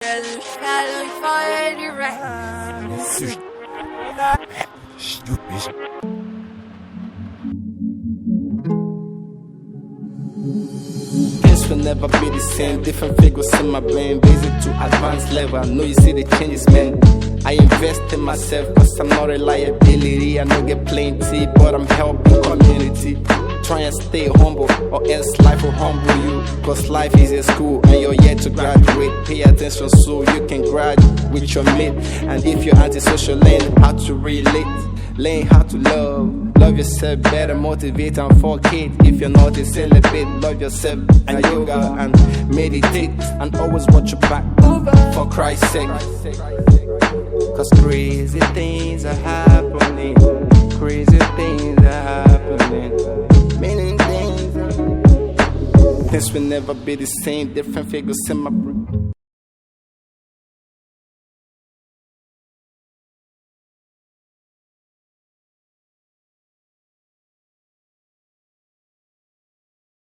Things will never be the same. Different figures in my brain, basic to advanced level. I know you see the changes, man. I invest in myself cause I'm not a liability. I don't get plenty, but I'm helping community. Try and stay humble or else life will humble you. Cause life is a school and you're yet to graduate. Pay attention so you can graduate with your mate. And if you're antisocial, learn how to relate. Learn how to love yourself better, motivate and forget. If you're not a celibate, love yourself and yoga and meditate. And always watch your back, for Christ's sake. Cause crazy things are happening. Crazy things are happening. Many things will never be the same. Different figures in my brain.